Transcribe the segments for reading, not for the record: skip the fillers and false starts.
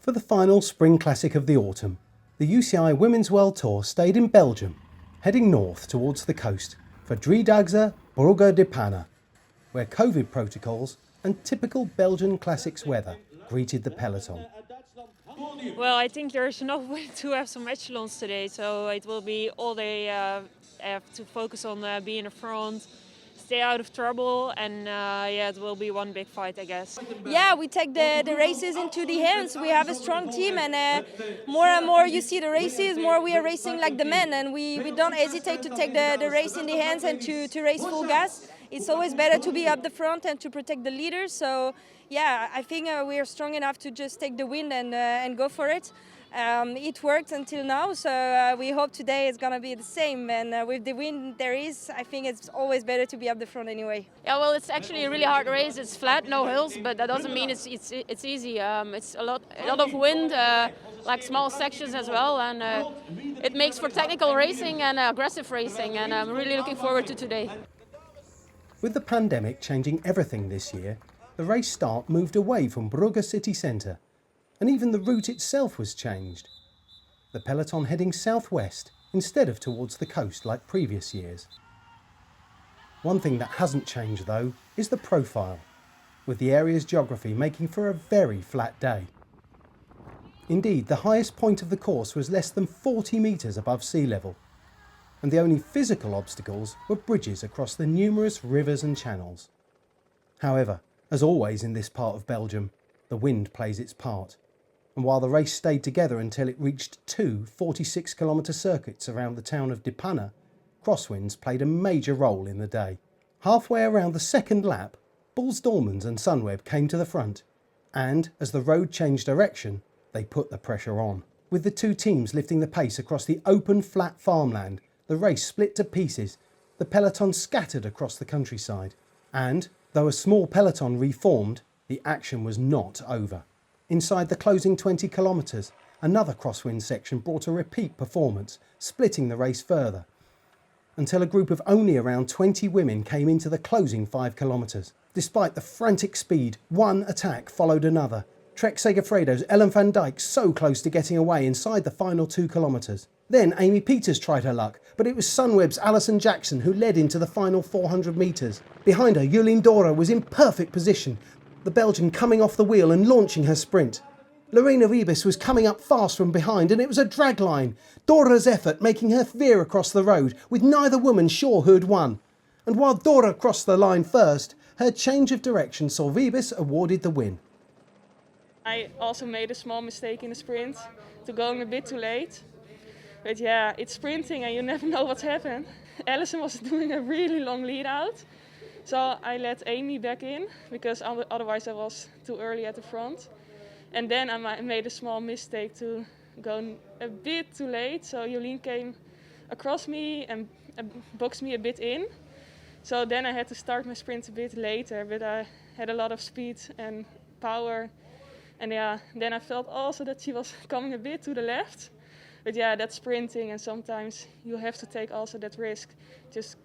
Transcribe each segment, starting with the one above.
For the final spring classic of the autumn, the UCI Women's World Tour stayed in Belgium, heading north towards the coast for Driedaagse Brugge de Panne, where COVID protocols and typical Belgian classics weather greeted the peloton. Well, I think there's enough wind to have some echelons today, so it will be all day have to focus on being in the front, stay out of trouble, and yeah, it will be one big fight, I guess. Yeah, we take the races into the hands. We have a strong team, and more and more you see the races, more we are racing like the men, and we don't hesitate to take the race in the hands and to race full gas. It's always better to be up the front and to protect the leaders. So yeah, I think we are strong enough to just take the win and go for it. It worked until now, so we hope today is going to be the same. And with the wind there is, I think it's always better to be up the front anyway. Yeah, well, it's actually a really hard race. It's flat, no hills, but that doesn't mean it's easy. It's a lot of wind, like small sections as well, and it makes for technical racing and aggressive racing. And I'm really looking forward to today. With the pandemic changing everything this year, the race start moved away from Brugge city centre, and even the route itself was changed. The peloton heading southwest instead of towards the coast like previous years. One thing that hasn't changed though is the profile, with the area's geography making for a very flat day. Indeed, the highest point of the course was less than 40 metres above sea level, and the only physical obstacles were bridges across the numerous rivers and channels. However, as always in this part of Belgium, the wind plays its part, and while the race stayed together until it reached two 46-kilometre circuits around the town of De Panne, crosswinds played a major role in the day. Halfway around the second lap, Bulls Dormans and Sunweb came to the front, and as the road changed direction, they put the pressure on. With the two teams lifting the pace across the open, flat farmland, the race split to pieces, the peloton scattered across the countryside, and, though a small peloton reformed, the action was not over. Inside the closing 20 kilometres, another crosswind section brought a repeat performance, splitting the race further, until a group of only around 20 women came into the closing 5 kilometres. Despite the frantic speed, one attack followed another. Trek Segafredo's Ellen van Dijk so close to getting away inside the final 2 kilometres. Then Amy Peters tried her luck, but it was Sunweb's Alison Jackson who led into the final 400 metres. Behind her, Jolien Dora was in perfect position, the Belgian coming off the wheel and launching her sprint. Lorena Wiebes was coming up fast from behind, and it was a drag line, Dora's effort making her veer across the road, with neither woman sure who'd won. And while Dora crossed the line first, her change of direction saw Wiebes awarded the win. I also made a small mistake in the sprint, to going a bit too late. But yeah, it's sprinting and you never know what's happened. Alison was doing a really long lead out. So I let Amy back in, because otherwise I was too early at the front. And then I made a small mistake to go a bit too late. So Jolien came across me and boxed me a bit in. So then I had to start my sprint a bit later, but I had a lot of speed and power. And yeah, then I felt also that she was coming a bit to the left. But yeah, that's sprinting, and sometimes you have to take also that risk. Just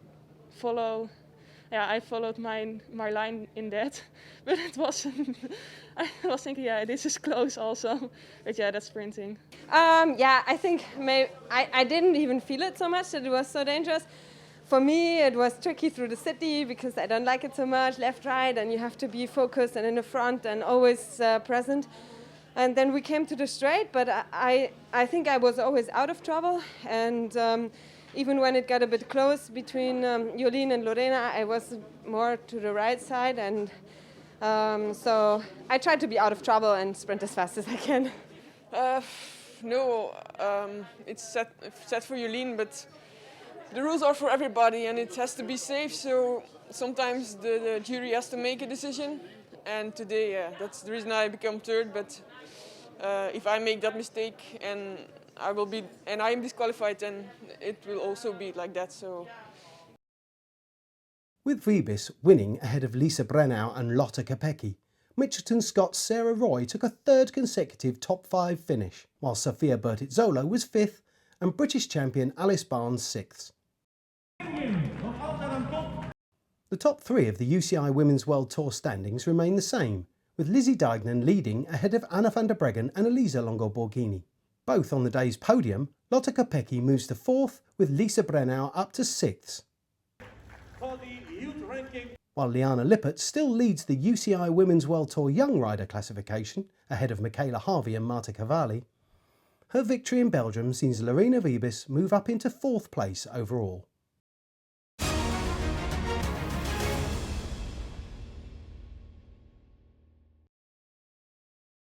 follow. Yeah, I followed my line in that, but it wasn't. I was thinking, yeah, this is close also. But yeah, that's sprinting. Yeah, I think I didn't even feel it so much that it was so dangerous. For me, it was tricky through the city because I don't like it so much, left, right, and you have to be focused and in the front and always present. And then we came to the straight, but I think I was always out of trouble. And even when it got a bit close between Jolien and Lorena, I was more to the right side. And so I tried to be out of trouble and sprint as fast as I can. No, it's set for Jolien, but the rules are for everybody and it has to be safe, so sometimes the jury has to make a decision. And today, that's the reason I become third, but if I make that mistake and I am disqualified, then it will also be like that. So. With Wiebes winning ahead of Lisa Brennau and Lotte Kopecky, Mitchelton Scott's Sarah Roy took a third consecutive top 5 finish, while Sofia Bertizzolo was 5th and British champion Alice Barnes 6th. The top 3 of the UCI Women's World Tour standings remain the same, with Lizzie Deignan leading ahead of Anna van der Breggen and Elisa Longo-Borghini. Both on the day's podium, Lotte Kopecky moves to 4th with Lisa Brennau up to 6th. While Liana Lippert still leads the UCI Women's World Tour Young Rider classification ahead of Michaela Harvey and Marta Cavalli, her victory in Belgium sees Lorena Wiebes move up into 4th place overall.